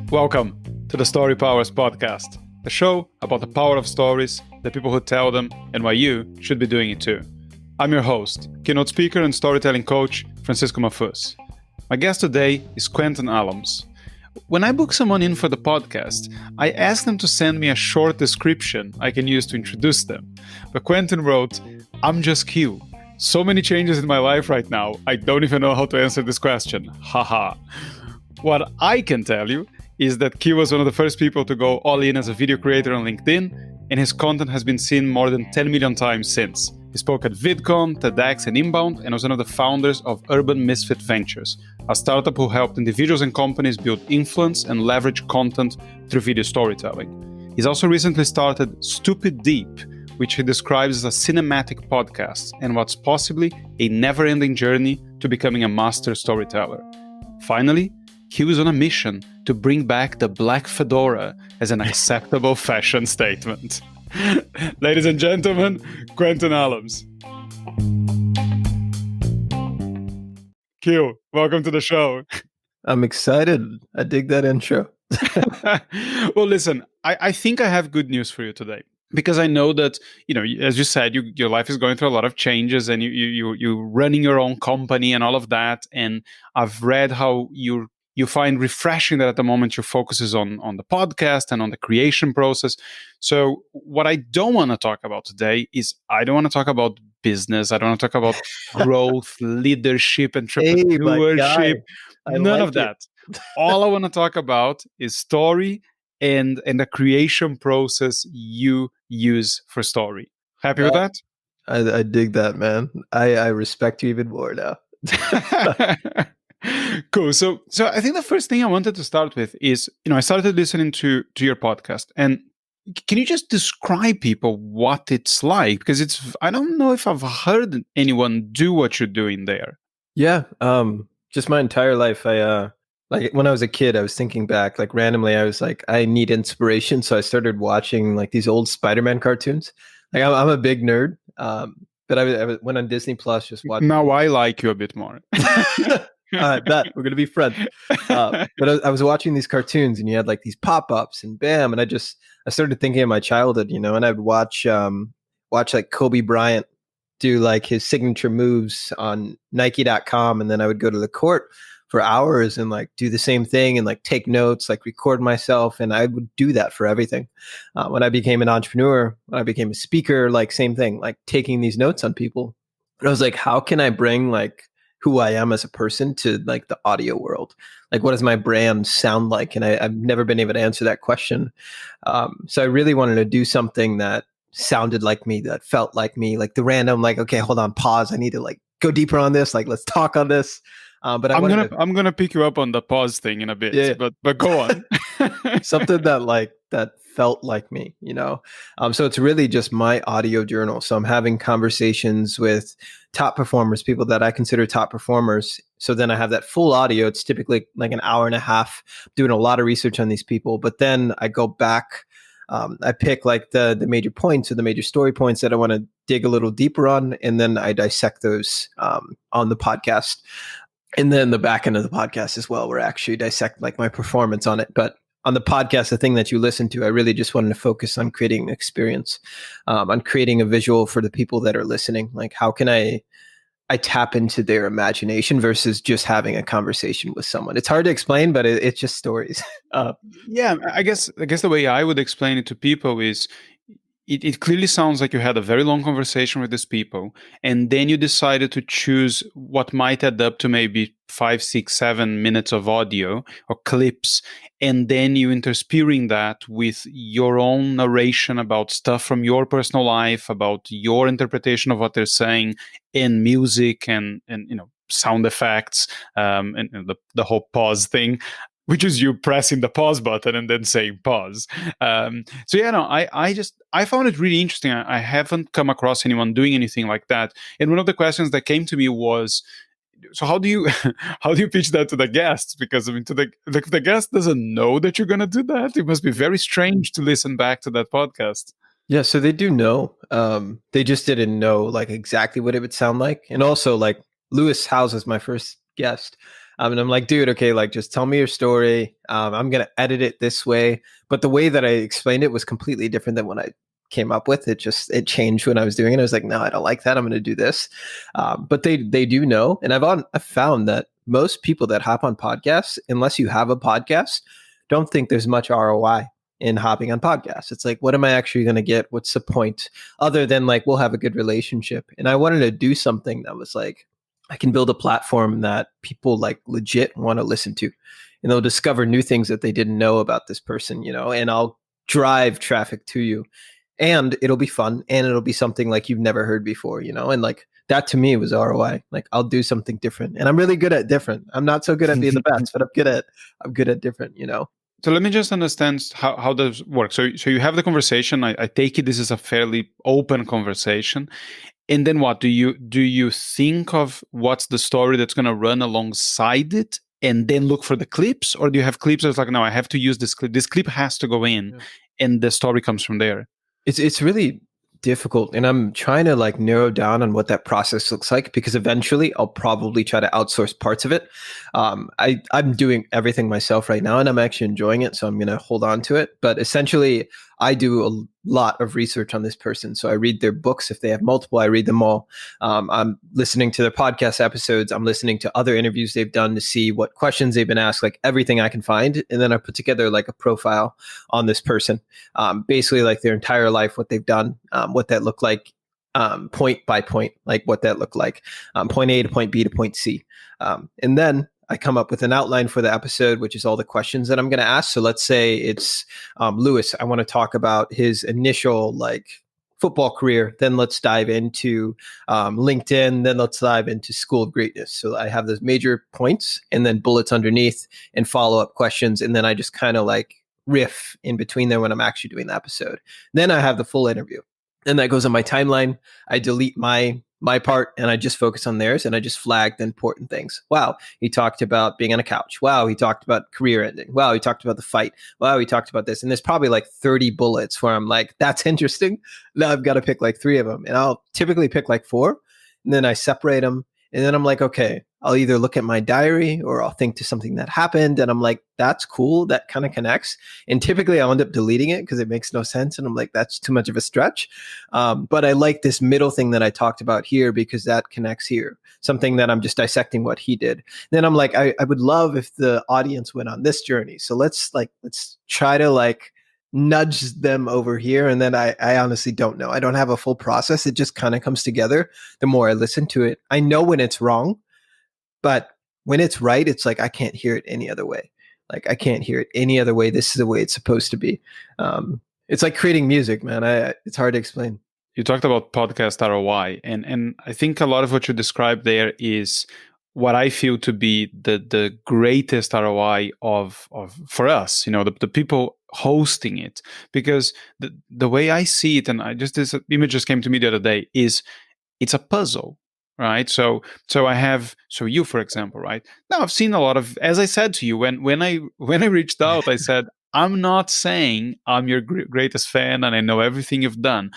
Welcome to the Storypowers Podcast, the show about the power of stories, the people who tell them, and why you should be doing it too. I'm your host, keynote speaker and storytelling coach, Francisco Mahfuz. My guest today is Quentin Allums. When I book someone in for the podcast, I ask them to send me a short description I can use to introduce them. But Quentin wrote, "I'm just Q. So many changes in my life right now, I don't even know how to answer this question. Haha." What I can tell you is that Q was one of the first people to go all in as a video creator on LinkedIn, and his content has been seen more than 10 million times since. He spoke at VidCon, TEDx, and Inbound, and was one of the founders of Urban Misfit Ventures, a startup who helped individuals and companies build influence and leverage content through video storytelling. He's also recently started Stupid Deep, which he describes as a cinematic podcast and what's possibly a never-ending journey to becoming a master storyteller. Finally, he was on a mission to bring back the black fedora as an acceptable fashion statement. Ladies and gentlemen, Quentin Allums. Q, welcome to the show. I'm excited. I dig that intro. Well, listen, I think I have good news for you today. Because I know that, as you said, your life is going through a lot of changes and you're running your own company and all of that. And I've read how you find refreshing that at the moment your focus is on the podcast and on the creation process. So what I don't want to talk about today is I don't want to talk about business. I don't want to talk about growth, leadership, entrepreneurship. None of that. All I want to talk about is story and the creation process you use for story. Happy with that? I dig that, man. I respect you even more now. Cool. So I think the first thing I wanted to start with is, I started listening to your podcast, and can you just describe people what it's like? Because I don't know if I've heard anyone do what you're doing there. Yeah. Just my entire life. Like when I was a kid, I was thinking back, like randomly, I was like, I need inspiration. So I started watching like these old Spider-Man cartoons. Like I'm a big nerd. But I went on Disney Plus, just watching. Now I like you a bit more. I bet we're going to be friends. But I was watching these cartoons and you had like these pop-ups and bam. And I started thinking of my childhood, and I'd watch like Kobe Bryant do like his signature moves on Nike.com. And then I would go to the court for hours and like do the same thing and like take notes, like record myself. And I would do that for everything. When I became an entrepreneur, when I became a speaker, like same thing, like taking these notes on people. And I was like, how can I bring like who I am as a person to like the audio world? Like, what does my brand sound like? And I've never been able to answer that question. So I really wanted to do something that sounded like me, that felt like me, like the random, like, okay, hold on, pause. I need to like go deeper on this. Like, let's talk on this. But I'm gonna pick you up on the pause thing in a bit. Yeah. But go on. Something that felt like me, So it's really just my audio journal. So I'm having conversations with top performers, people that I consider top performers. So then I have that full audio. It's typically like an hour and a half, doing a lot of research on these people. But then I go back. I pick like the major points or the major story points that I want to dig a little deeper on, and then I dissect those on the podcast. And then the back end of the podcast as well, where I actually dissect like my performance on it. But on the podcast, the thing that you listen to, I really just wanted to focus on creating an experience, on creating a visual for the people that are listening. Like, how can I tap into their imagination versus just having a conversation with someone? It's hard to explain, but it's just stories. Yeah, I guess the way I would explain it to people is, it clearly sounds like you had a very long conversation with these people, and then you decided to choose what might add up to maybe 5, 6, 7 minutes of audio or clips, and then you interspersing that with your own narration about stuff from your personal life, about your interpretation of what they're saying, and music and sound effects, and the whole pause thing, which is you pressing the pause button and then saying pause. I found it really interesting. I haven't come across anyone doing anything like that. And one of the questions that came to me was, so how do you pitch that to the guests? Because I mean, the guest doesn't know that you're going to do that. It must be very strange to listen back to that podcast. Yeah, so they do know. They just didn't know like exactly what it would sound like. And also like Lewis Howes is my first guest. And I'm like, dude, okay, like just tell me your story. I'm going to edit it this way. But the way that I explained it was completely different than what I came up with. It changed when I was doing it. I was like, no, I don't like that. I'm going to do this. But they do know. And I've found that most people that hop on podcasts, unless you have a podcast, don't think there's much ROI in hopping on podcasts. It's like, what am I actually going to get? What's the point other than like, we'll have a good relationship? And I wanted to do something that was like, I can build a platform that people like legit want to listen to, and they'll discover new things that they didn't know about this person, and I'll drive traffic to you, and it'll be fun, and it'll be something like you've never heard before, and like that to me was ROI. Like, I'll do something different, and I'm really good at different. I'm not so good at being the best, but I'm good at different, So let me just understand how this works. So you have the conversation. I take it this is a fairly open conversation. And then what? Do you think of what's the story that's going to run alongside it and then look for the clips? Or do you have clips that's like, no, I have to use this clip. This clip has to go in and the story comes from there. It's really difficult, and I'm trying to like narrow down on what that process looks like, because eventually I'll probably try to outsource parts of it. I'm doing everything myself right now, and I'm actually enjoying it, so I'm going to hold on to it. But essentially, I do a lot of research on this person. So I read their books. If they have multiple, I read them all. I'm listening to their podcast episodes. I'm listening to other interviews they've done to see what questions they've been asked, like everything I can find. And then I put together like a profile on this person, basically like their entire life, what they've done, what that looked like, point by point, like what that looked like, point A to point B to point C. And then I come up with an outline for the episode, which is all the questions that I'm going to ask. So let's say it's Lewis. I want to talk about his initial like football career. Then let's dive into LinkedIn. Then let's dive into School of Greatness. So I have those major points and then bullets underneath and follow-up questions. And then I just kind of like riff in between there when I'm actually doing the episode. Then I have the full interview. And that goes on my timeline. I delete my part and I just focus on theirs, and I just flag the important things. Wow, he talked about being on a couch. Wow, he talked about career ending. Wow, he talked about the fight. Wow, he talked about this. And there's probably like 30 bullets where I'm like, that's interesting. Now I've got to pick like 3 of them, and I'll typically pick like 4, and then I separate them. And then I'm like, okay, I'll either look at my diary or I'll think to something that happened. And I'm like, that's cool. That kind of connects. And typically I'll end up deleting it because it makes no sense. And I'm like, that's too much of a stretch. But I like this middle thing that I talked about here because that connects here. Something that I'm just dissecting what he did. Then I'm like, I would love if the audience went on this journey. So let's try to like nudge them over here. And then I honestly don't know. I don't have a full process. It just kind of comes together the more I listen to it. I know when it's wrong, but when it's right, it's like I can't hear it any other way. Like I can't hear it any other way. This is the way it's supposed to be. It's like creating music, man. It's hard to explain. You talked about podcast ROI, and I think a lot of what you described there is what I feel to be the greatest ROI of for us, the people hosting it, because the way I see it, and this image just came to me the other day, is it's a puzzle, right? So you, for example, right now, I've seen a lot of, as I said to you when I reached out, I said, I'm not saying I'm your greatest fan and I know everything you've done,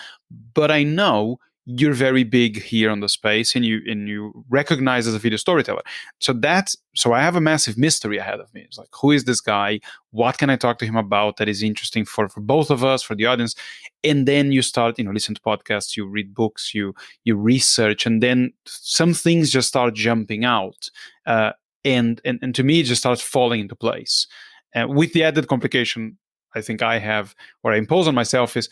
but I know you're very big here on the space and you recognize as a video storyteller. So I have a massive mystery ahead of me. It's like, who is this guy? What can I talk to him about that is interesting for both of us, for the audience? And then you start, listen to podcasts, you read books, you research, and then some things just start jumping out. And to me, it just starts falling into place. With the added complication I think I have, or I impose on myself, is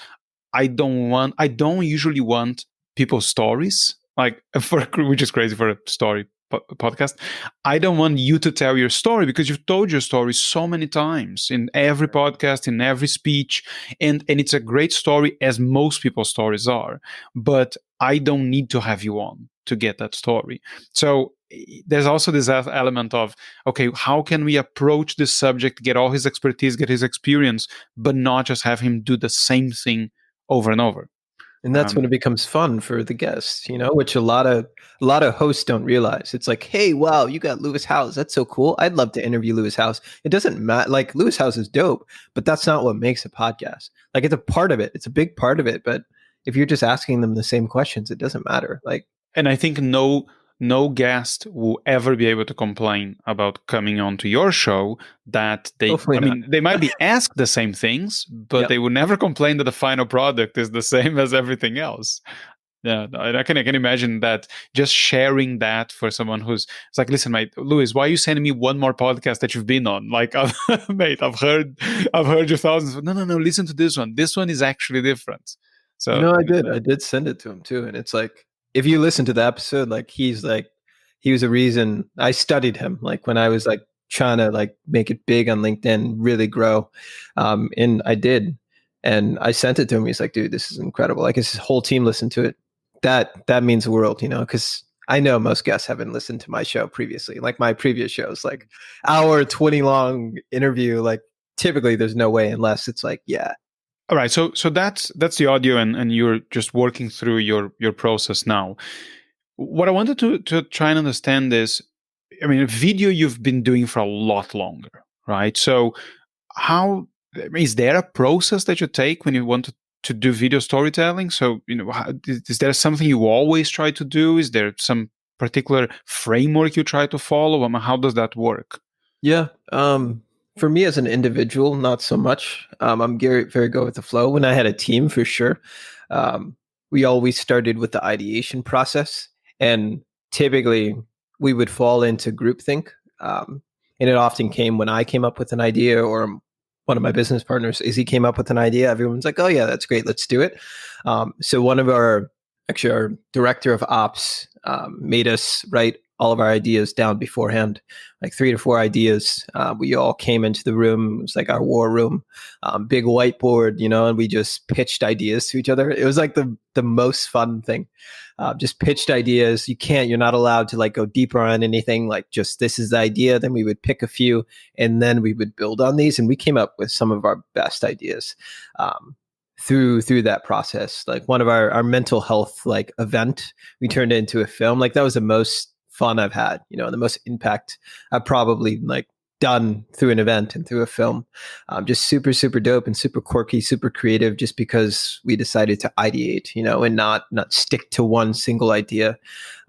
I don't usually want people's stories, which is crazy for a story podcast. I don't want you to tell your story because you've told your story so many times in every podcast, in every speech, and it's a great story, as most people's stories are. But I don't need to have you on to get that story. So there's also this element of, okay, how can we approach this subject, get all his expertise, get his experience, but not just have him do the same thing over and over. And that's when it becomes fun for the guests, which a lot of hosts don't realize. It's like, hey, wow, you got Lewis Howes. That's so cool. I'd love to interview Lewis Howes. It doesn't matter. Like, Lewis Howes is dope, but that's not what makes a podcast. Like, it's a part of it. It's a big part of it. But if you're just asking them the same questions, it doesn't matter. Like, and I think no no guest will ever be able to complain about coming onto your show that Hopefully not. they might be asked the same things, but Yep. they will never complain that the final product is the same as everything else. Yeah, I can imagine that, just sharing that for someone who's, it's like, listen, mate, Louis, why are you sending me one more podcast that you've been on? Like, mate, I've heard you thousands. No, listen to this one. This one is actually different. So I did send it to him too, and it's like, if you listen to the episode, like he was a reason I studied him. Like when I was like trying to like make it big on LinkedIn, really grow, and I did, and I sent it to him. He's like, dude, this is incredible. Like his whole team listened to it. That means the world, because I know most guests haven't listened to my show previously. Like my previous shows, like hour 20 long interview, like typically there's no way unless it's like, yeah. All right. So that's the audio, and you're just working through your process now. What I wanted to try and understand is, I mean, video you've been doing for a lot longer, right? So is there a process that you take when you want to do video storytelling? So, is there something you always try to do? Is there some particular framework you try to follow? How does that work? Yeah. For me as an individual, not so much. I'm very, very go with the flow. When I had a team, for sure, we always started with the ideation process, and typically we would fall into groupthink. And it often came when I came up with an idea, or one of my business partners, Izzy, came up with an idea. Everyone's like, oh yeah, that's great. Let's do it. So one of our director of ops made us write all of our ideas down beforehand, like 3 to 4 ideas. We all came into the room. It was like our war room, big whiteboard, and we just pitched ideas to each other. It was like the most fun thing. Just pitched ideas. You're not allowed to like go deeper on anything. Like just, this is the idea. Then we would pick a few, and then we would build on these. And we came up with some of our best ideas through that process. Like one of our mental health like event, we turned it into a film. Like that was the most fun I've had, the most impact I've probably like done through an event and through a film. Just super, super dope and super quirky, super creative, just because we decided to ideate, and not stick to one single idea.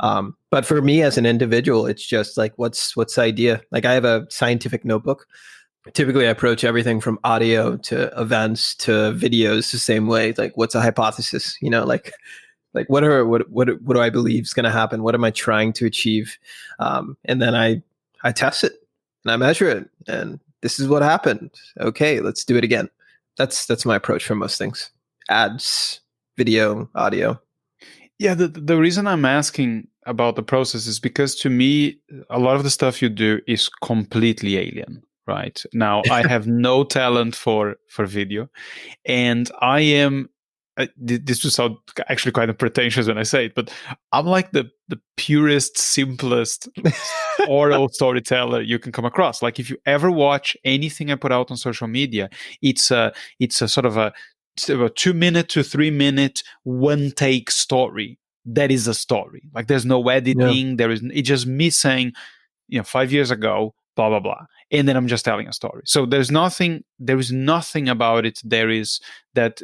But for me as an individual, it's just like, what's the idea? Like I have a scientific notebook. Typically I approach everything from audio to events to videos the same way. Like what's a hypothesis, like what do I believe is going to happen? What am I trying to achieve? And then I test it and I measure it, and this is what happened. Okay, let's do it again. That's my approach for most things. Ads, video, audio. Yeah, the reason I'm asking about the process is because to me, a lot of the stuff you do is completely alien. Right now, I have no talent for video, and I am. This will sound actually quite pretentious when I say it, but I'm like the purest, simplest oral storyteller you can come across. Like if you ever watch anything I put out on social media, it's a sort of a 2-minute to 3-minute one take story. That is a story. Like there's no editing. Yeah. It's just me saying, 5 years ago, blah blah blah, and then I'm just telling a story. So there is nothing about it that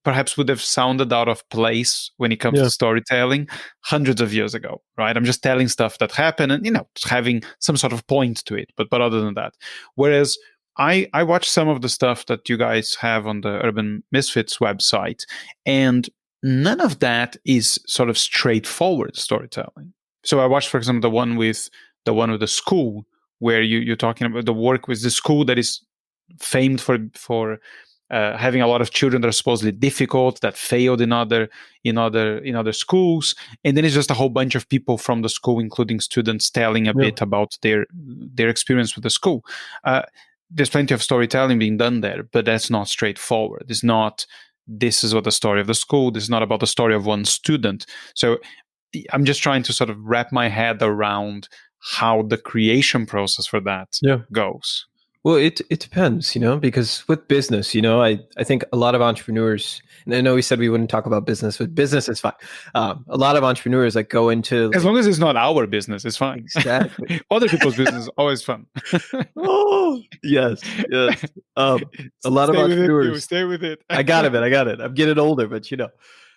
perhaps would have sounded out of place when it comes to storytelling hundreds of years ago, right? I'm just telling stuff that happened and having some sort of point to it, but other than that. Whereas I watch some of the stuff that you guys have on the Urban Misfits website, and none of that is sort of straightforward storytelling. So I watched, for example, the one with the school, where you're talking about the work with the school that is famed for having a lot of children that are supposedly difficult, that failed in other schools, and then it's just a whole bunch of people from the school, including students, telling a bit about their experience with the school. There's plenty of storytelling being done there, but that's not straightforward. It's not, this is what the story of the school. This is not about the story of one student. So I'm just trying to sort of wrap my head around how the creation process for that goes. Well, it depends, because with business, I think a lot of entrepreneurs, and I know we said we wouldn't talk about business, but business is fine. A lot of entrepreneurs like go into, as long as it's not our business, it's fine. Exactly. Other people's business is always fun. Oh, yes. A lot of entrepreneurs. Stay with it. I got it, man. I'm getting older, but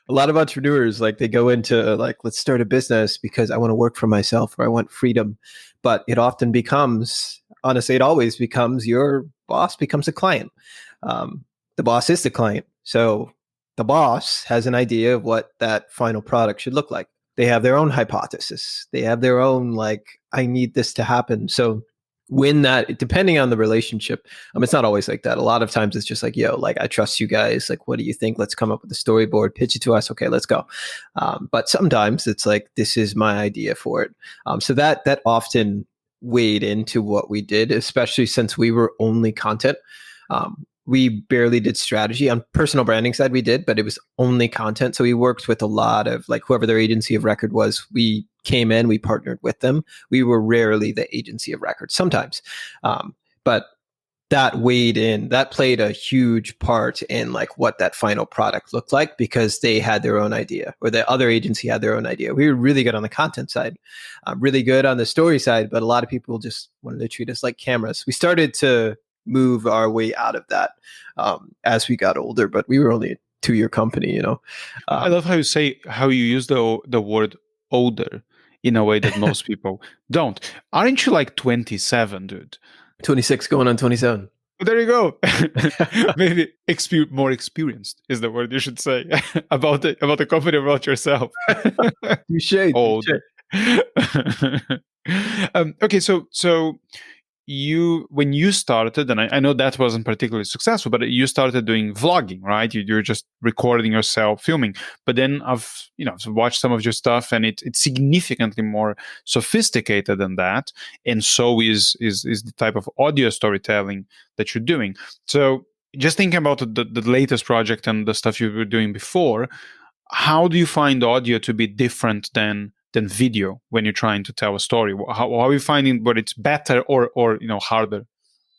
A lot of entrepreneurs, like they go into like, let's start a business because I want to work for myself or I want freedom. But it often becomes, honestly, it always becomes your boss becomes a client. The boss is the client. So the boss has an idea of what that final product should look like. They have their own hypothesis. They have their own, like, I need this to happen. So when that, depending on the relationship, it's not always like that. A lot of times it's just like, yo, like, I trust you guys. Like, what do you think? Let's come up with a storyboard, pitch it to us. Okay, let's go. But sometimes it's like, this is my idea for it. So that often weighed into what we did, especially since we were only content. We barely did strategy. On personal branding side, we did, but it was only content. So we worked with a lot of, like, whoever their agency of record was. We came in, we partnered with them. We were rarely the agency of record, sometimes. But that weighed in, that played a huge part in like what that final product looked like, because they had their own idea, or the other agency had their own idea. We were really good on the content side, really good on the story side, but a lot of people just wanted to treat us like cameras. We started to move our way out of that as we got older, but we were only a 2-year company, you know. I love how you use the word older in a way that most people don't. Aren't you like 27, dude? 26 going on 27. There you go. Maybe more experienced is the word you should say about the company, about yourself. Touché. Old. Okay, so when you started, and I know that wasn't particularly successful, but you started doing vlogging, right? You're just recording yourself, filming. But then I've watched some of your stuff, and it's significantly more sophisticated than that. And so is the type of audio storytelling that you're doing. So just thinking about the latest project and the stuff you were doing before, how do you find audio to be different than video when you're trying to tell a story? How are you finding whether it's better or harder?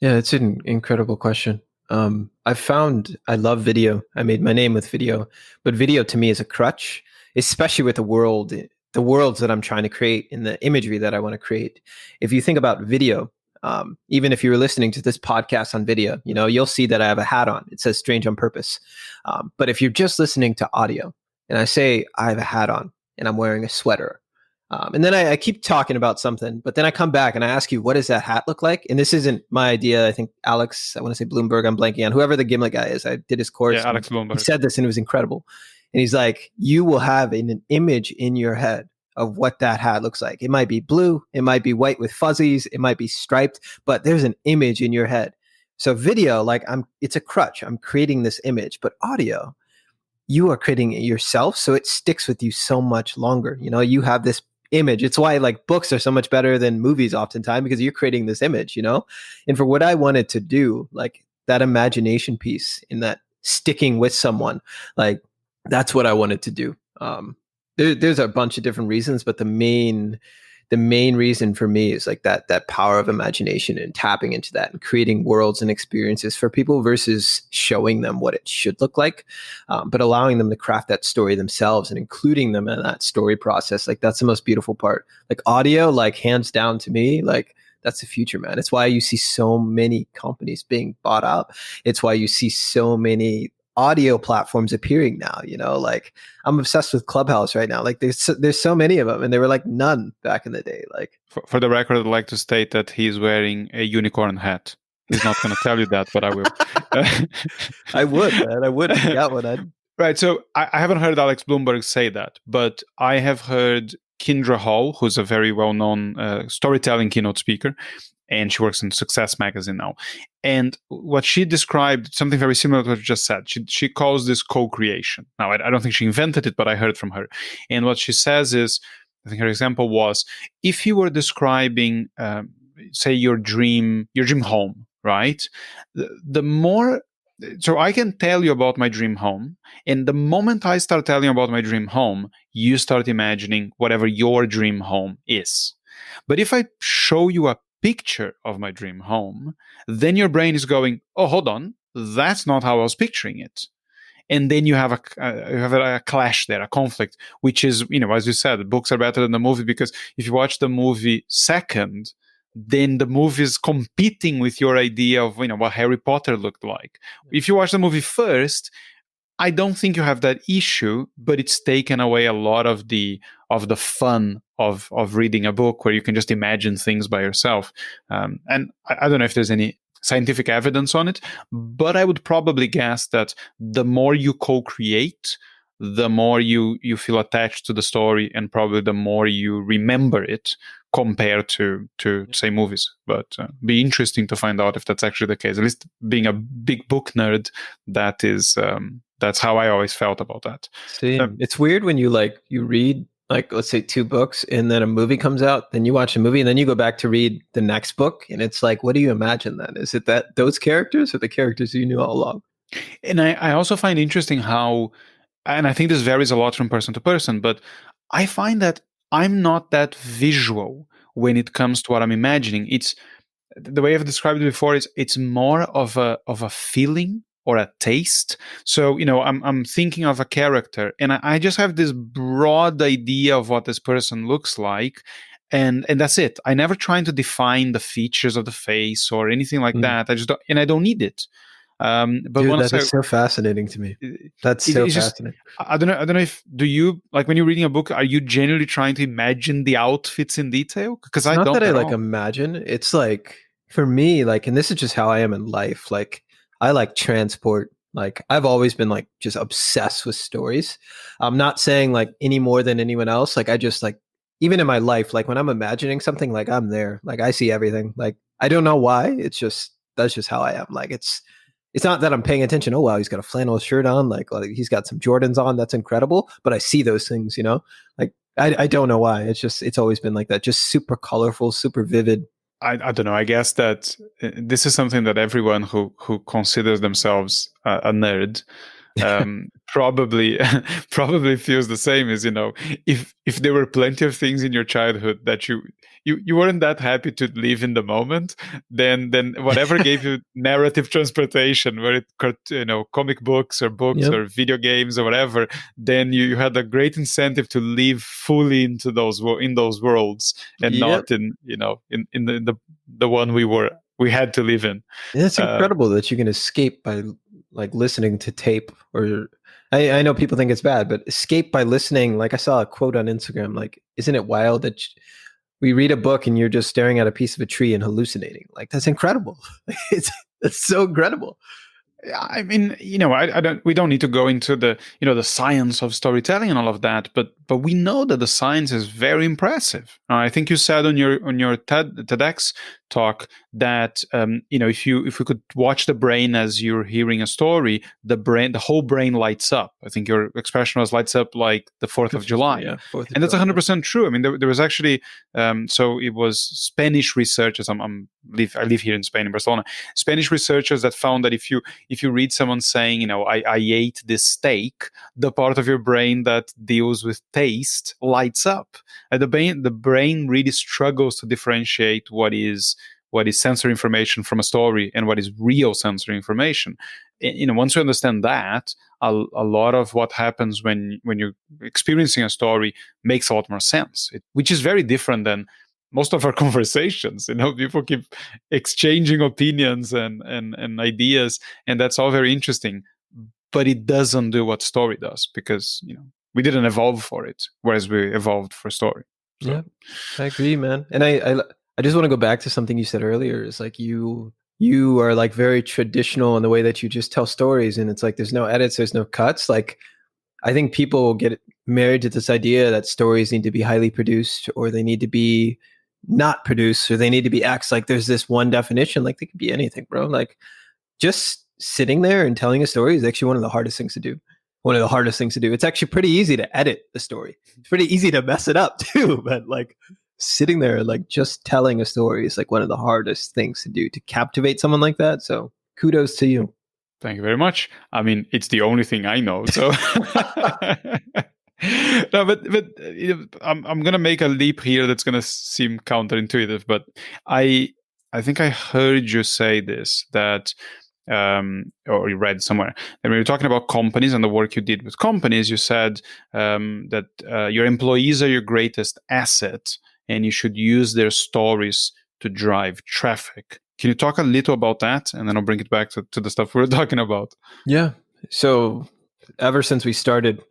Yeah, it's an incredible question. I found I love video. I made my name with video, but video to me is a crutch, especially with the worlds that I'm trying to create and the imagery that I want to create. If you think about video, even if you were listening to this podcast on video, you'll see that I have a hat on. It says Strange on Purpose. But if you're just listening to audio and I say I have a hat on and I'm wearing a sweater, and then I keep talking about something, but then I come back and I ask you, what does that hat look like? And this isn't my idea. I think Alex, I want to say Bloomberg, I'm blanking on, whoever the Gimlet guy is. I did his course. Yeah, Alex Bloomberg. He said this and it was incredible. And he's like, you will have an image in your head of what that hat looks like. It might be blue. It might be white with fuzzies. It might be striped, but there's an image in your head. So video, it's a crutch. I'm creating this image, but audio, you are creating it yourself. So it sticks with you so much longer. You have this image. It's why like books are so much better than movies oftentimes, because you're creating this image, and for what I wanted to do, like that imagination piece in that sticking with someone, like that's what I wanted to do. There's a bunch of different reasons, but the main reason for me is like that power of imagination and tapping into that and creating worlds and experiences for people versus showing them what it should look like, but allowing them to craft that story themselves and including them in that story process. Like that's the most beautiful part. Like audio, like hands down to me, like that's the future, man. It's why you see so many companies being bought out. It's why you see so many audio platforms appearing now, like I'm obsessed with Clubhouse right now. Like there's so many of them, and there were like none back in the day. Like for the record, I'd like to state that he's wearing a unicorn hat. He's not going to tell you that, but I will. I would, man. I would. I got one. Right. So I haven't heard Alex Bloomberg say that, but I have heard Kendra Hall, who's a very well-known storytelling keynote speaker, and she works in Success Magazine now. And what she described, something very similar to what you just said. She calls this co-creation. Now, I don't think she invented it, but I heard from her. And what she says is, I think her example was, if you were describing, say, your dream home, right? The more... So I can tell you about my dream home, and the moment I start telling you about my dream home, you start imagining whatever your dream home is. But if I show you a picture of my dream home, then your brain is going, oh, hold on, that's not how I was picturing it. And then you have a clash there, a conflict, which is, as you said, books are better than the movie, because if you watch the movie second, then the movie is competing with your idea of what Harry Potter looked like. If you watch the movie first, I don't think you have that issue, but it's taken away a lot of the fun of reading a book where you can just imagine things by yourself. And I don't know if there's any scientific evidence on it, but I would probably guess that the more you co-create, the more you feel attached to the story, and probably the more you remember it compared to say movies. But be interesting to find out if that's actually the case. At least being a big book nerd, that's how I always felt about that. See, it's weird when you read, like, let's say 2 books, and then a movie comes out, then you watch a movie, and then you go back to read the next book, and it's like, what do you imagine then? Is it that those characters or the characters you knew all along? And I also find interesting how, and I think this varies a lot from person to person, but I find that I'm not that visual when it comes to what I'm imagining. It's the way I've described it before, it's more of a feeling or a taste. So, I'm thinking of a character, and I just have this broad idea of what this person looks like, and that's it. I never try to define the features of the face or anything like that. I just don't, and I don't need it. But Dude, that is so fascinating to me. That's so fascinating. I don't know if, do you, like, when you're reading a book, are you genuinely trying to imagine the outfits in detail? Because I don't. Not that I like imagine. It's like, for me, like, and this is just how I am in life. Like, I like transport. Like, I've always been like just obsessed with stories. I'm not saying like any more than anyone else. Like, I just like, even in my life, like when I'm imagining something, like I'm there, like I see everything. Like, I don't know why. It's just, that's just how I am. Like, it's not that I'm paying attention. Oh, wow, he's got a flannel shirt on. Like he's got some Jordans on. That's incredible. But I see those things, like I don't know why. It's always been like that. Just super colorful, super vivid. I don't know. I guess that this is something that everyone who considers themselves a nerd probably feels the same. Is, if there were plenty of things in your childhood that you weren't that happy to live in the moment, then whatever gave you narrative transportation, where it comic books or books or video games or whatever, then you had a great incentive to live fully into those worlds, and not in the one we had to live in. It's incredible that you can escape by like listening to tape, or I know people think it's bad, but escape by listening. Like, I saw a quote on Instagram, like, isn't it wild that we read a book and you're just staring at a piece of a tree and hallucinating? Like, that's incredible. It's so incredible. I mean, we don't need to go into the science of storytelling and all of that, but we know that the science is very impressive. I think you said on your TEDx talk that if we could watch the brain as you're hearing a story, the whole brain lights up. I think your expression was lights up like the 4th of July. Yeah, 4th of and that's July. 100% true. I mean, there was actually so it was Spanish researchers. I live here in Spain, in Barcelona. Spanish researchers that found that if you read someone saying, I ate this steak, the part of your brain that deals with taste lights up. And the brain really struggles to differentiate what is sensory information from a story and what is real sensory information. Once you understand that, a lot of what happens when you're experiencing a story makes a lot more sense, which is very different than most of our conversations. People keep exchanging opinions and ideas, and that's all very interesting, but it doesn't do what story does, because we didn't evolve for it, whereas we evolved for story. So. Yeah, I agree, man. And I just want to go back to something you said earlier. It's like you are like very traditional in the way that you just tell stories, and it's like there's no edits, there's no cuts. Like, I think people get married to this idea that stories need to be highly produced, or they need to be not produced, or they need to be X. Like, there's this one definition. Like, they could be anything, bro. Like, just sitting there and telling a story is actually one of the hardest things to do. It's actually pretty easy to edit the story. It's pretty easy to mess it up too, but like sitting there, like just telling a story is like one of the hardest things to do, to captivate someone like that. So kudos to you. Thank you very much. I mean, it's the only thing I know. So no, but I'm gonna make a leap here that's gonna seem counterintuitive, but I think I heard you say this, that or you read somewhere, and when you're talking about companies and the work you did with companies, you said that your employees are your greatest asset, and you should use their stories to drive traffic. Can you talk a little about that, and then I'll bring it back to the stuff we were talking about? Yeah. So ever since we started,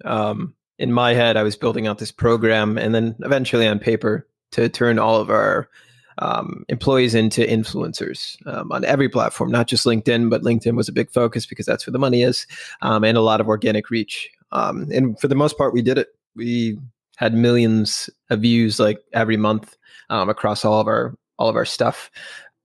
in my head, I was building out this program, and then eventually on paper to turn all of our employees into influencers on every platform, not just LinkedIn, but LinkedIn was a big focus because that's where the money is, and a lot of organic reach. And for the most part, we did it. We had millions of views like every month across all of our stuff,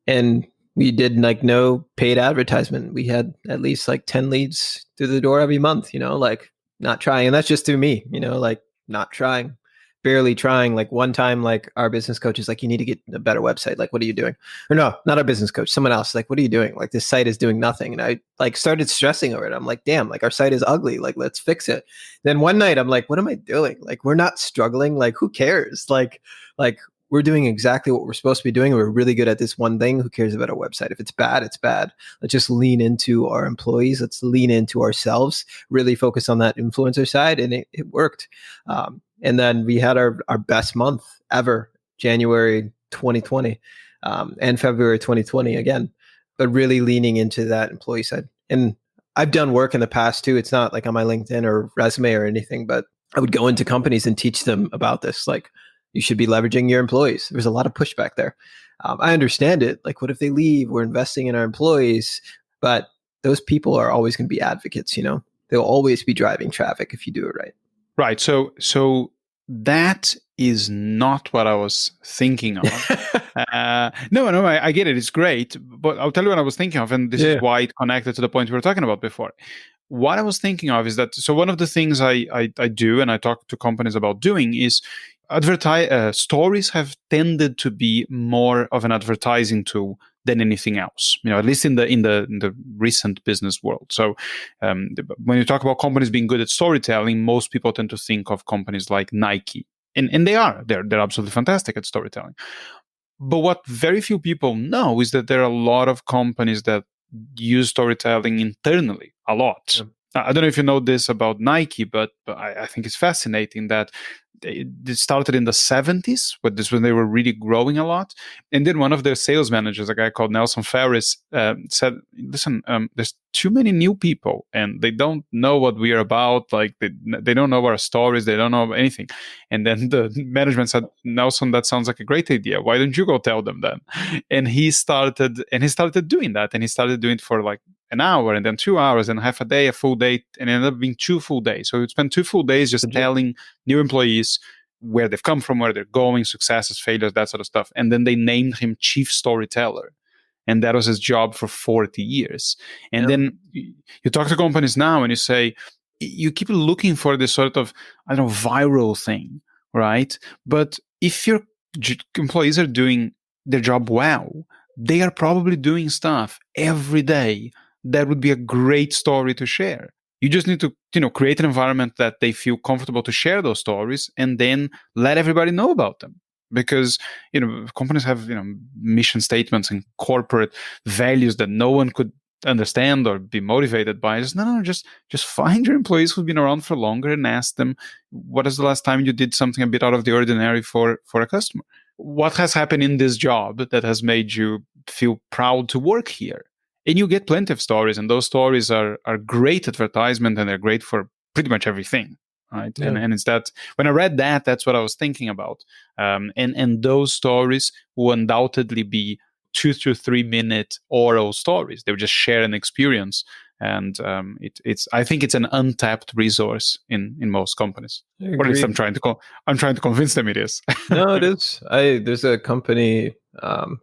and we did like no paid advertisement. We had at least like 10 leads through the door every month, like not trying. And that's just through me, like not trying, barely trying. Like one time, like our business coach is like, you need to get a better website. Like, what are you doing? Or no, not our business coach, someone else. Like, what are you doing? Like this site is doing nothing. And I like started stressing over it. I'm like, damn, like our site is ugly. Like, let's fix it. Then one night I'm like, what am I doing? Like, we're not struggling. Like, who cares? Like we're doing exactly what we're supposed to be doing. We're really good at this one thing. Who cares about our website? If it's bad, it's bad. Let's just lean into our employees. Let's lean into ourselves, really focus on that influencer side. And it worked. And then we had our best month ever, January 2020 and February 2020 again, but really leaning into that employee side. And I've done work in the past too. It's not like on my LinkedIn or resume or anything, but I would go into companies and teach them about this. Like, you should be leveraging your employees. There's a lot of pushback there. I understand it. Like, what if they leave? We're investing in our employees, but those people are always going to be advocates. They'll always be driving traffic if you do it right. Right. So that is not what I was thinking of. No, I get it. It's great. But I'll tell you what I was thinking of, and this is why it connected to the point we were talking about before. What I was thinking of is that, so one of the things I do and I talk to companies about doing is stories have tended to be more of an advertising tool than anything else, at least in the recent business world. So when you talk about companies being good at storytelling, most people tend to think of companies like Nike, and they're absolutely fantastic at storytelling. But what very few people know is that there are a lot of companies that use storytelling internally a lot. Yeah. I don't know if you know this about Nike, but I think it's fascinating that it started in the 70s, when they were really growing a lot. And then one of their sales managers, a guy called Nelson Ferris, said, listen, there's too many new people and they don't know what we are about. Like they don't know our stories. They don't know anything. And then the management said, Nelson, that sounds like a great idea. Why don't you go tell them then? And he started doing that. And he started doing it for like an hour and then 2 hours and half a day, a full day, and it ended up being 2 full days. So he would spend 2 full days just telling new employees where they've come from, where they're going, successes, failures, that sort of stuff. And then they named him Chief Storyteller. And that was his job for 40 years. And then you talk to companies now and you say, you keep looking for this sort of, viral thing, right? But if your employees are doing their job well, they are probably doing stuff every day that would be a great story to share. You just need to, create an environment that they feel comfortable to share those stories and then let everybody know about them. Because, companies have, mission statements and corporate values that no one could understand or be motivated by. Just find your employees who've been around for longer and ask them, what is the last time you did something a bit out of the ordinary for a customer? What has happened in this job that has made you feel proud to work here? And you get plenty of stories, and those stories are great advertisement, and they're great for pretty much everything, right? Yeah. And it's that, when I read that, that's what I was thinking about. And those stories will undoubtedly be 2 to 3 minute oral stories. They would just share an experience. And I think it's an untapped resource in most companies. Or at least I'm trying to convince them it is. No, it is. There's a company,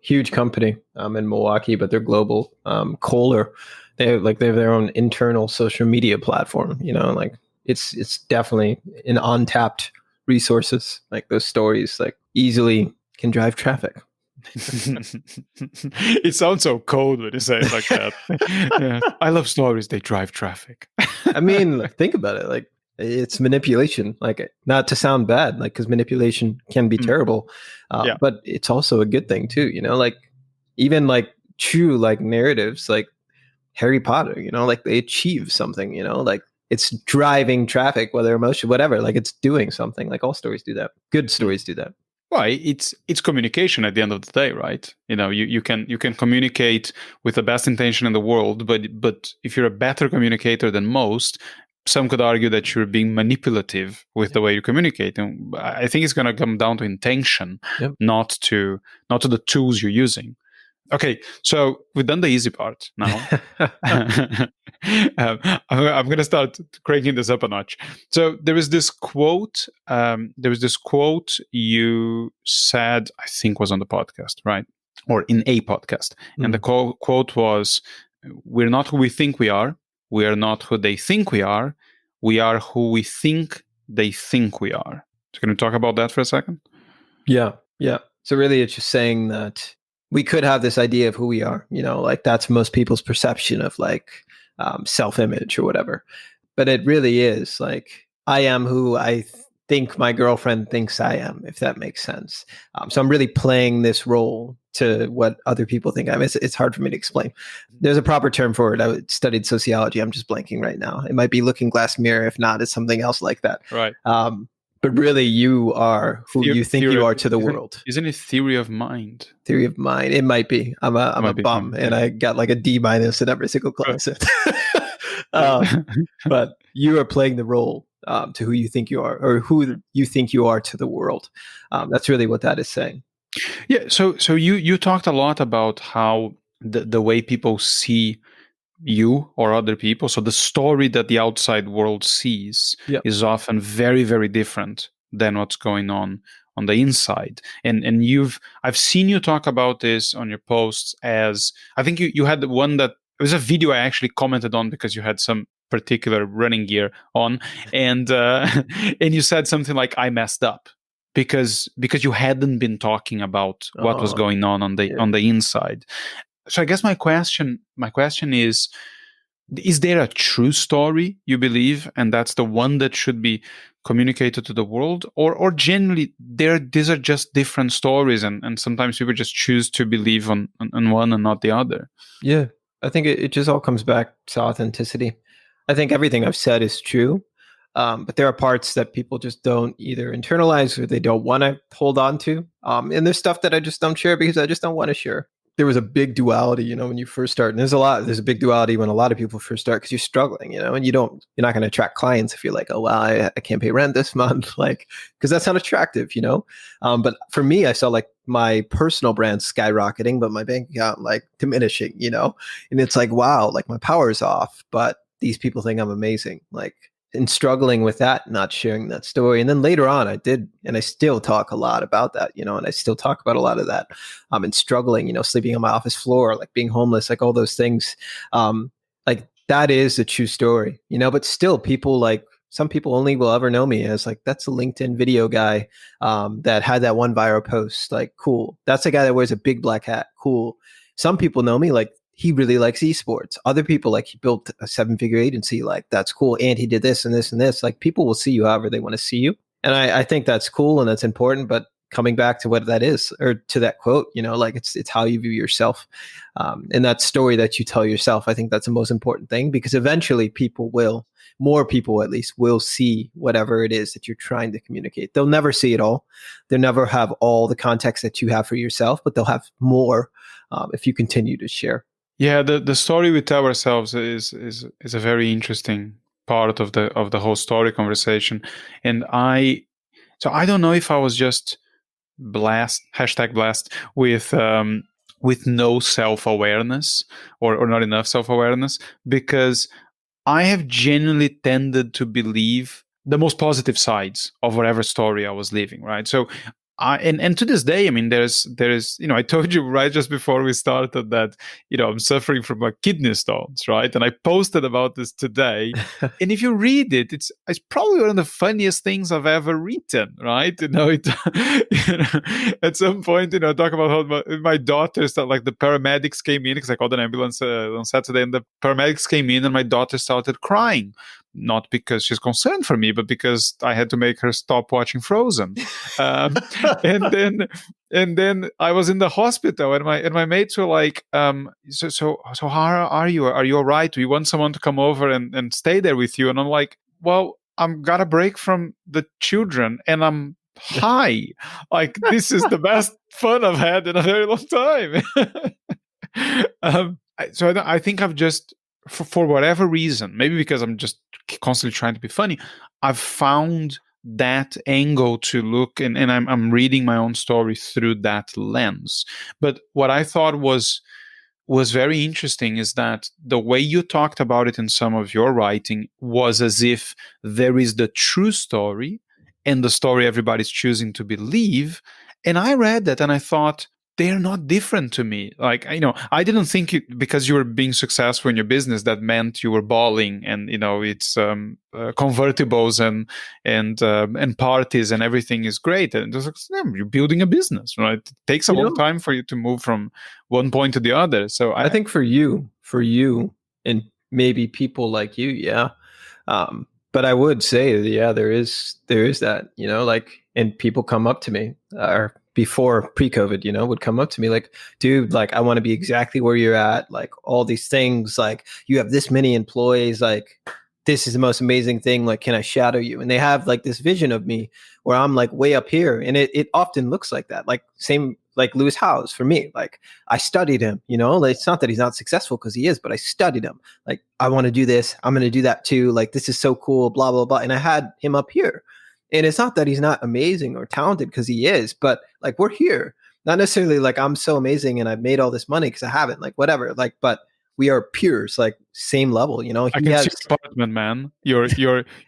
huge company in Milwaukee, but they're global. Kohler, they have their own internal social media platform. It's definitely an untapped resources. Like those stories, like easily can drive traffic. It sounds so cold when you say it like that. Yeah. I love stories. They drive traffic. I mean, think about it. Like, it's manipulation. Like, not to sound bad, like, because manipulation can be terrible, but it's also a good thing too. Like, even like true like narratives, like Harry Potter. Like they achieve something. Like it's driving traffic, whether emotion, whatever. Like it's doing something. Like all stories do that. Good stories do that. Well, it's communication at the end of the day, right? You can communicate with the best intention in the world, but if you're a better communicator than most, some could argue that you're being manipulative with the way you communicate. And I think it's going to come down to intention, Yep. not to the tools you're using. Okay, so we've done the easy part now. I'm going to start cranking this up a notch. So there was this quote. You said, I think was on the podcast, right? Or in a podcast. And the quote was, "We're not who we think we are. We are not who they think we are. We are who we think they think we are." So can we talk about that for a second? Yeah. So really, it's just saying that we could have this idea of who we are, like that's most people's perception of like self-image or whatever. But it really is like, I am who I think my girlfriend thinks I am, if that makes sense. So I'm really playing this role to what other people think I am. It's hard for me to explain. There's a proper term for it. I studied sociology. I'm just blanking right now. It might be looking glass mirror. If not, it's something else like that. Right. But really, you are who you think you are to the world. Isn't it theory of mind? Theory of mind. It might be. I'm a bum, and I got like a D- in every single class. But you are playing the role to who you think you are, or who you think you are to the world. That's really what that is saying. Yeah. So you talked a lot about how the way people see you or other people, so the story that the outside world sees is often very, very different than what's going on the inside. And I've seen you talk about this on your posts, as I think you had the one that it was a video I actually commented on because you had some particular running gear on, and and you said something like, "I messed up," because you hadn't been talking about what was going on the inside. So I guess my question is there a true story you believe, and that's the one that should be communicated to the world, or generally these are just different stories, and sometimes people just choose to believe on one and not the other? Yeah, I think it just all comes back to authenticity. I think everything I've said is true, but there are parts that people just don't either internalize or they don't want to hold on to, and there's stuff that I just don't share because I just don't want to share. There was a big duality, when you first start, and there's a big duality when a lot of people first start because you're struggling, and you're not going to attract clients if you're like, oh, well, I can't pay rent this month, like, because that's not attractive, But for me, I saw like my personal brand skyrocketing, but my bank account like diminishing, and it's like, wow, like my power is off, but these people think I'm amazing, like. And struggling with that, not sharing that story. And then later on I did, and I still talk a lot about that, and I still talk about a lot of that, and struggling, sleeping on my office floor, like being homeless, like all those things. Like that is a true story, but still people like, some people only will ever know me as like, that's a LinkedIn video guy that had that one viral post, like, cool. That's a guy that wears a big black hat. Cool. Some people know me like, he really likes esports. Other people, like, he built a 7-figure agency, like, that's cool. And he did this and this and this. Like, people will see you however they want to see you. And I think that's cool and that's important. But coming back to what that is, or to that quote, like it's how you view yourself. And that story that you tell yourself, I think that's the most important thing, because eventually more people at least will see whatever it is that you're trying to communicate. They'll never see it all. They'll never have all the context that you have for yourself, but they'll have more if you continue to share. Yeah, the story we tell ourselves is a very interesting part of the whole story conversation. And I don't know if I was just blessed with no self-awareness or not enough self-awareness, because I have genuinely tended to believe the most positive sides of whatever story I was living, right? So and to this day, I mean, there's I told you right just before we started that I'm suffering from kidney stones, right? And I posted about this today. And if you read it, it's probably one of the funniest things I've ever written, right? At some point, I talk about how my daughter started, like, the paramedics came in because I called an ambulance on Saturday, and the paramedics came in, and my daughter started crying. Not because she's concerned for me, but because I had to make her stop watching Frozen. And then I was in the hospital, and my mates were like, so how are you? Are you all right? Do you want someone to come over and stay there with you? And I'm like, well, I'm got a break from the children, and I'm high. Like, this is the best fun I've had in a very long time. So I think I've just, for whatever reason, maybe because I'm just constantly trying to be funny. I've found that angle to look, and I'm reading my own story through that lens. But what I thought was very interesting is that the way you talked about it in some of your writing was as if there is the true story and the story everybody's choosing to believe. And I read that and I thought, they're not different to me. Like, I didn't think because you were being successful in your business, that meant you were balling and, it's convertibles and parties and everything is great. And just like, you're building a business, right? It takes a long time for you to move from one point to the other. So I think for you and maybe people like you, yeah. But I would say, yeah, there is that, like, and people come up to me, or before pre-COVID, would come up to me like, dude, like, I want to be exactly where you're at. Like, all these things, like, you have this many employees, like, this is the most amazing thing. Like, can I shadow you? And they have like this vision of me where I'm like way up here. And it often looks like that. Like, same like Lewis Howes for me. Like, I studied him, like, it's not that he's not successful, because he is, but I studied him. Like, I want to do this. I'm going to do that too. Like, this is so cool, blah, blah, blah. And I had him up here. And it's not that he's not amazing or talented, because he is, but like, we're here. Not necessarily like I'm so amazing and I've made all this money, because I haven't, like, whatever. Like, but we are peers, like, same level, I can see his apartment, man. Your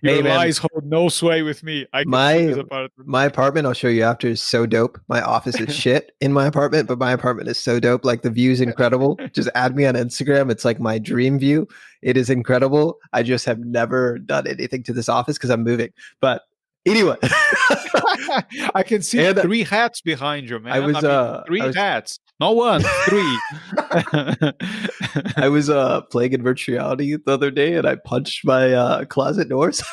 hey, lies hold no sway with me. I can see his apartment. My apartment, I'll show you after, is so dope. My office is shit in my apartment, but my apartment is so dope. Like, the view is incredible. Just add me on Instagram. It's like my dream view. It is incredible. I just have never done anything to this office because I'm moving. But anyway, I can see 3 hats behind you, man. I was 3 hats, not 1, 3. I was playing in virtual reality the other day, and I punched my closet doors.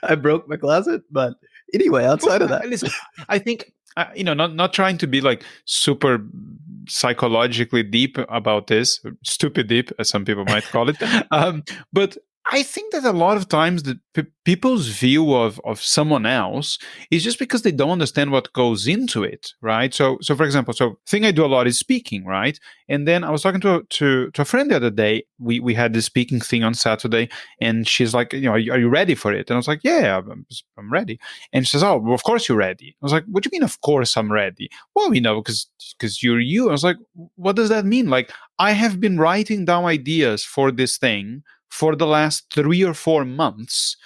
I broke my closet, but anyway, outside of that, listen, I think not trying to be like super psychologically deep about this, stupid deep, as some people might call it, but I think that a lot of times the people's view of someone else is just because they don't understand what goes into it, right? So for example, thing I do a lot is speaking, right? And then I was talking to a friend the other day. We had this speaking thing on Saturday, and she's like, are you ready for it? And I was like, yeah, I'm ready. And she says, oh, well, of course you're ready. I was like, what do you mean, of course I'm ready? Well, because you're you. I was like, what does that mean? Like, I have been writing down ideas for this thing for the last 3 or 4 months.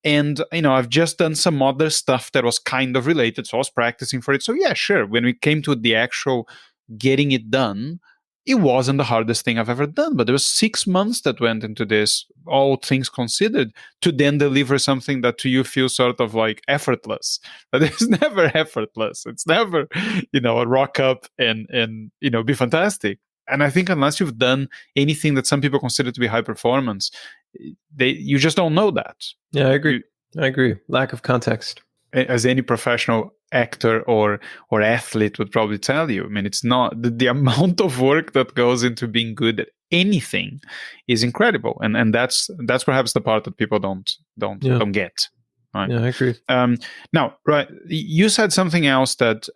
And, I've just done some other stuff that was kind of related. So I was practicing for it. So yeah, sure. When we came to the actual getting it done, it wasn't the hardest thing I've ever done. But there was 6 months that went into this, all things considered, to then deliver something that to you feels sort of like effortless. But it's never effortless. It's never, rock up and be fantastic. And I think unless you've done anything that some people consider to be high performance, you just don't know that. Yeah, I agree. I agree. Lack of context. As any professional actor or athlete would probably tell you. I mean, it's not the amount of work that goes into being good at anything is incredible, and that's perhaps the part that people don't get. Right? Yeah, I agree. Now, right, you said something else that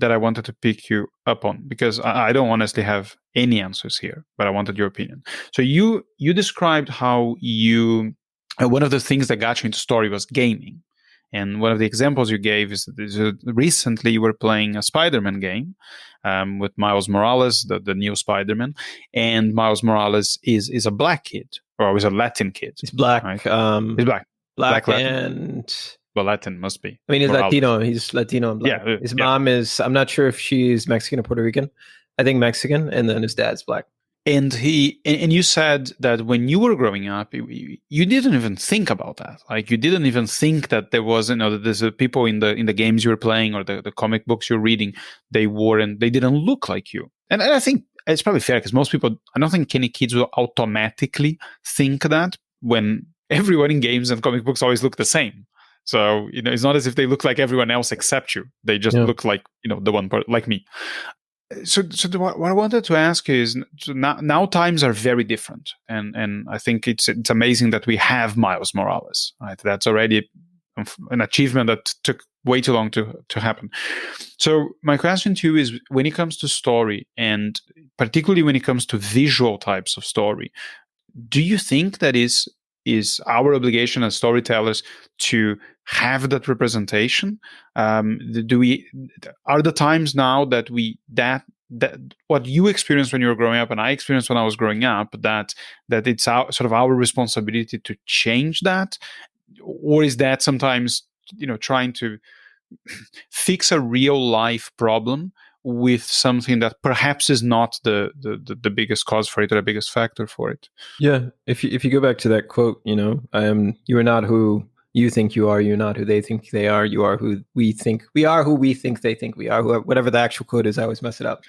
I wanted to pick you up on, because I don't honestly have any answers here, but I wanted your opinion. So you described how you one of the things that got you into story was gaming. And one of the examples you gave is recently you were playing a Spider-Man game with Miles Morales, the new Spider-Man. And Miles Morales is a black kid, or is a Latin kid. He's black. Right? He's black. Black Latin. And... Well, Latin must be. I mean, he's Latino. Out. He's Latino and black. Yeah, his mom is, I'm not sure if she's Mexican or Puerto Rican. I think Mexican. And then his dad's black. And you said that when you were growing up, you didn't even think about that. Like, you didn't even think that there was, that there's people in the games you were playing or the comic books you're reading, they didn't look like you. And I think it's probably fair, because most people, I don't think any kids will automatically think that, when everyone in games and comic books always look the same. So, it's not as if they look like everyone else except you. They just look like, the one part, like me. So what I wanted to ask you is, now times are very different. And I think it's amazing that we have Miles Morales, right? That's already an achievement that took way too long to happen. So my question to you is, when it comes to story, and particularly when it comes to visual types of story, do you think that is is our obligation as storytellers to have that representation? Are the times now that that what you experienced when you were growing up and I experienced when I was growing up, that it's our responsibility to change that? Or is that sometimes, trying to fix a real life problem with something that perhaps is not the biggest cause for it or the biggest factor for it? Yeah. If you go back to that quote, you are not who you think you are. You're not who they think they are. You are who we think we are. Who we think they think we are. Whatever the actual quote is, I always mess it up.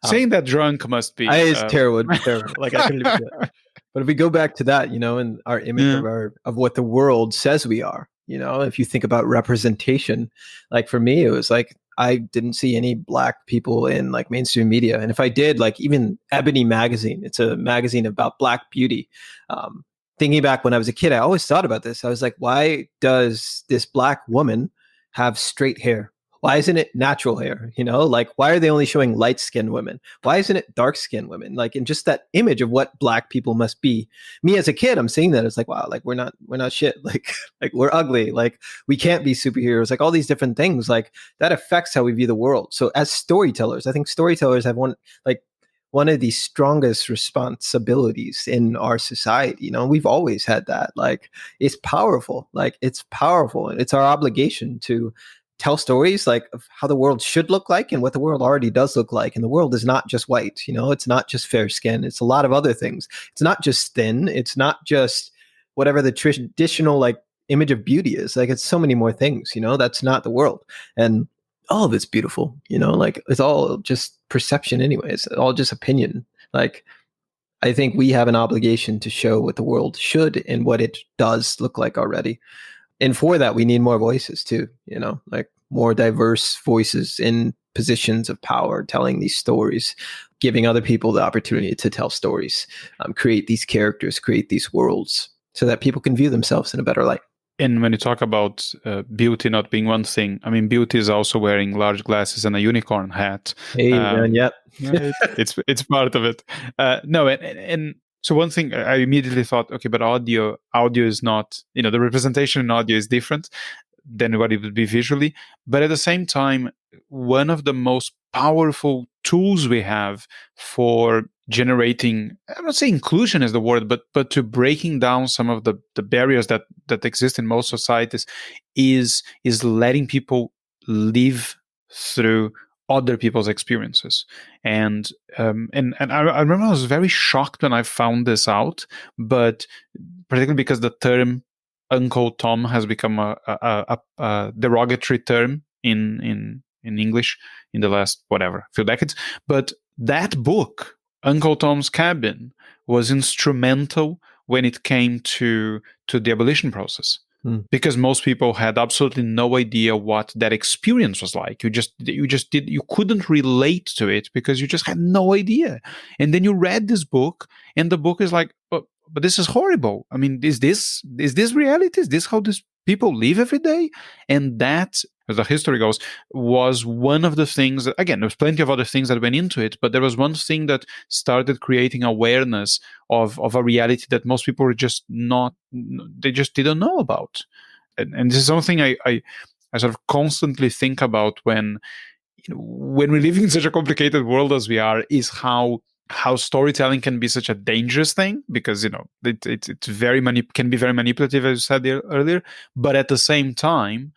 Saying that drunk must be. It's terrible. Terrible. Like I couldn't even do it. But if we go back to that, and our image of what the world says we are, if you think about representation, like for me, it was like I didn't see any Black people in like mainstream media, and if I did, like even Ebony magazine, it's a magazine about Black beauty. Thinking back when I was a kid, I always thought about this. I was like, why does this Black woman have straight hair? Why isn't it natural hair? Like, why are they only showing light-skinned women? Why isn't it dark-skinned women? Like, and just that image of what Black people must be. Me as a kid, I'm seeing that. It's like, wow, like we're not shit. Like we're ugly. Like we can't be superheroes. Like all these different things. Like that affects how we view the world. So as storytellers, I think storytellers have one of the strongest responsibilities in our society. We've always had that. Like it's powerful. And it's our obligation to tell stories like of how the world should look like and what the world already does look like. And the world is not just white, it's not just fair skin. It's a lot of other things. It's not just thin. It's not just whatever the traditional like image of beauty is. Like it's so many more things, that's not the world. And all of it's beautiful, like it's all just perception anyways, all just opinion. Like I think we have an obligation to show what the world should and what it does look like already. And for that, we need more voices too, like more diverse voices in positions of power, telling these stories, giving other people the opportunity to tell stories, create these characters, create these worlds so that people can view themselves in a better light. And when you talk about beauty not being one thing, I mean, beauty is also wearing large glasses and a unicorn hat. Hey, man, yep. It's part of it. And so one thing I immediately thought, okay, but audio is not, the representation in audio is different than what it would be visually. But at the same time, one of the most powerful tools we have for generating, I'm not saying inclusion is the word, but to breaking down some of the barriers that exist in most societies is letting people live through other people's experiences. And I remember I was very shocked when I found this out, but particularly because the term Uncle Tom has become a derogatory term in English in the last few decades. But that book, Uncle Tom's Cabin, was instrumental when it came to the abolition process. Because most people had absolutely no idea what that experience was like. You couldn't relate to it because you just had no idea. And then you read this book, and the book is like, but this is horrible. I mean, is this reality? Is this how these people live every day? And that, as the history goes, was one of the things that, again, there's plenty of other things that went into it, but there was one thing that started creating awareness of a reality that most people were just they just didn't know about. And this is something I sort of constantly think about when we live in such a complicated world as we are, is how storytelling can be such a dangerous thing, because it's can be very manipulative, as you said earlier, but at the same time,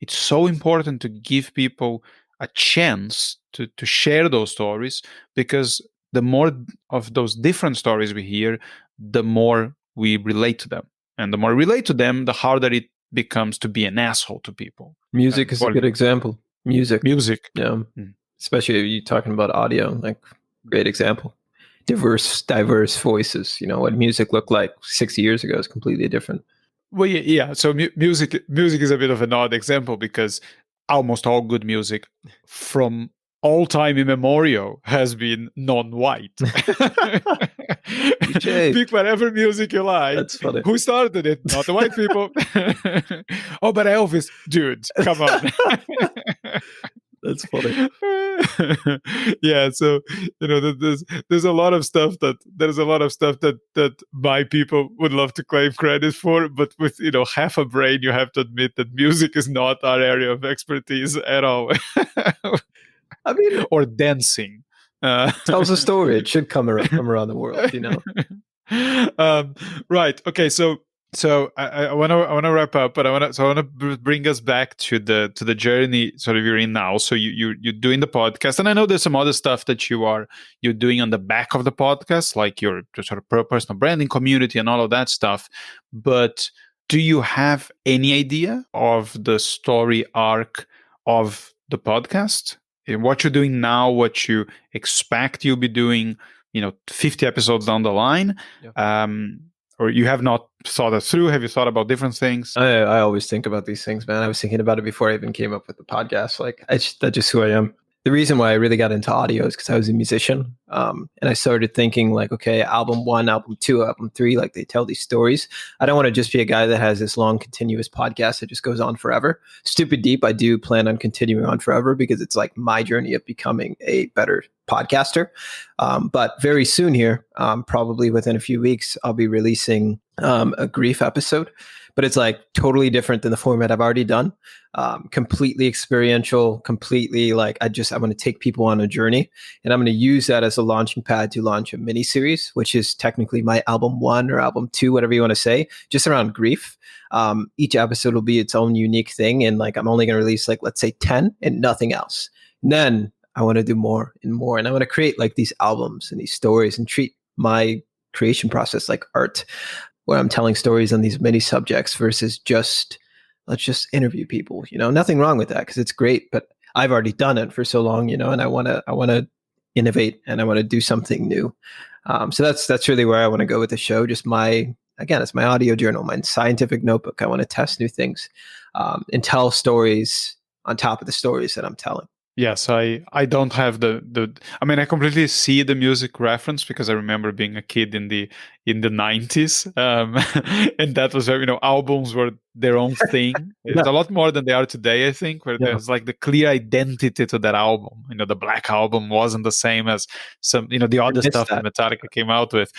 it's so important to give people a chance to share those stories, because the more of those different stories we hear, the more we relate to them. And the more we relate to them, the harder it becomes to be an asshole to people. Music is a good example. Music. Yeah. Especially if you're talking about audio, like great example. Diverse voices. What music looked like 60 years ago is completely different. Well, yeah. So music is a bit of an odd example, because almost all good music from all time immemorial has been non-white. Pick whatever music you like. That's funny. Who started it? Not the white people. Oh, but Elvis, dude, come on. That's funny. Yeah, so there's a lot of stuff that my people would love to claim credit for, but with half a brain, you have to admit that music is not our area of expertise at all. I mean, or dancing. Tells a story. It should come from around the world, Right. Okay. So I want to wrap up, but I want to bring us back to the journey sort of you're in now. So you're doing the podcast, and I know there's some other stuff that you're doing on the back of the podcast, like your sort of personal branding, community, and all of that stuff. But do you have any idea of the story arc of the podcast? What you're doing now, what you expect you'll be doing, 50 episodes down the line, or you have not thought it through? Have you thought about different things? I always think about these things, man. I was thinking about it before I even came up with the podcast. Like, that's just who I am. The reason why I really got into audio is because I was a musician. And I started thinking like, okay, album 1, album 2, album 3, like they tell these stories. I don't want to just be a guy that has this long continuous podcast that just goes on forever. Stupid Deep, I do plan on continuing on forever because it's like my journey of becoming a better podcaster. But very soon here, probably within a few weeks, I'll be releasing a grief episode. But it's like totally different than the format I've already done. Completely experiential, completely like I want to take people on a journey, and I'm going to use that as a launching pad to launch a mini series, which is technically my album 1 or album 2, whatever you want to say, just around grief. Each episode will be its own unique thing. And like, I'm only going to release like, let's say 10 and nothing else. And then I want to do more and more. And I want to create like these albums and these stories and treat my creation process like art, where I'm telling stories on these many subjects versus let's just interview people. Nothing wrong with that because it's great, but I've already done it for so long, and I want to innovate and I want to do something new. So that's really where I want to go with the show. Just it's my audio journal, my scientific notebook. I want to test new things and tell stories on top of the stories that I'm telling. Yes, I don't have I completely see the music reference because I remember being a kid in the 90s, and that was where albums were their own thing. It's a lot more than they are today, I think, where there's like the clear identity to that album. The Black Album wasn't the same as some the other stuff that Metallica came out with,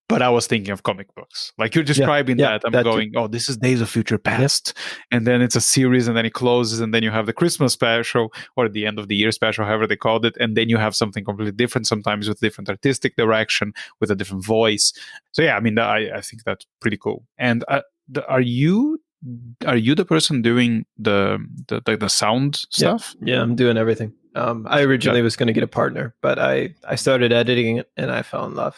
but I was thinking of comic books. Like you're describing that. I'm going, oh, this is Days of Future Past. And then it's a series and then it closes and then you have the Christmas special or the end of the year special, however they called it. And then you have something completely different, sometimes with different artistic direction, with a different voice. So yeah, I think that's pretty cool. And are you the person doing the sound stuff? Yeah, I'm doing everything. I originally was going to get a partner, but I started editing it and I fell in love.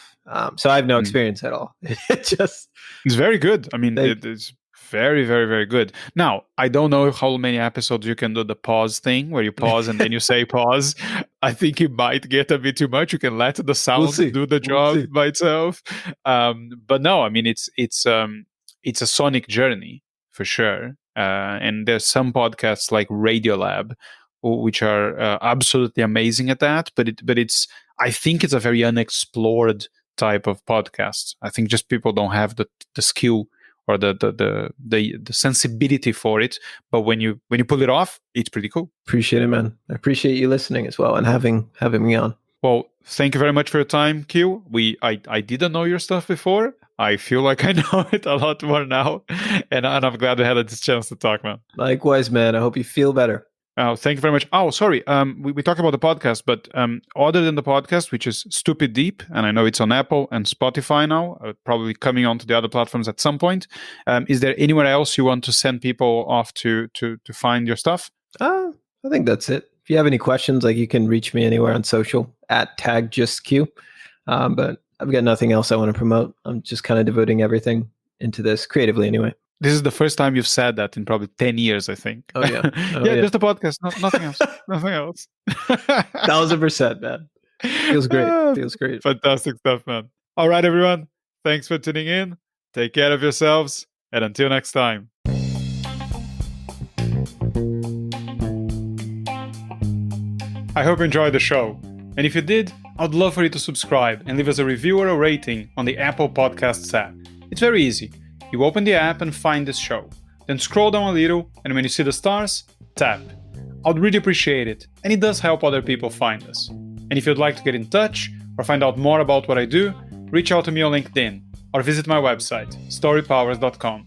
So I have no experience at all. It's very good. It's very, very, very good. Now, I don't know how many episodes you can do the pause thing where you pause and then you say pause. I think it might get a bit too much. You can let the sound do the job by itself. But no, it's a sonic journey for sure. And there's some podcasts like Radiolab, which are absolutely amazing at that. But I think it's a very unexplored type of podcast. I think just people don't have the skill or the sensibility for it. But when you pull it off, it's pretty cool. Appreciate it, man. I appreciate you listening as well and having me on. Well, thank you very much for your time, Q. I didn't know your stuff before. I feel like I know it a lot more now, and I'm glad we had this chance to talk, man. Likewise, man. I hope you feel better. Thank you very much. Oh, sorry. We talked about the podcast, but other than the podcast, which is Stupid Deep, and I know it's on Apple and Spotify now, probably coming onto the other platforms at some point. Is there anywhere else you want to send people off to find your stuff? I think that's it. If you have any questions, like you can reach me anywhere on social at @tagjustq. But I've got nothing else I want to promote. I'm just kind of devoting everything into this creatively anyway. This is the first time you've said that in probably 10 years, I think. Oh, yeah. Just a podcast. Nothing else. Nothing else. 1,000%, man. Feels great. Feels great. Fantastic stuff, man. All right, everyone. Thanks for tuning in. Take care of yourselves. And until next time. I hope you enjoyed the show. And if you did, I'd love for you to subscribe and leave us a review or a rating on the Apple Podcasts app. It's very easy. You open the app and find this show. Then scroll down a little, and when you see the stars, tap. I'd really appreciate it, and it does help other people find us. And if you'd like to get in touch or find out more about what I do, reach out to me on LinkedIn or visit my website, storypowers.com.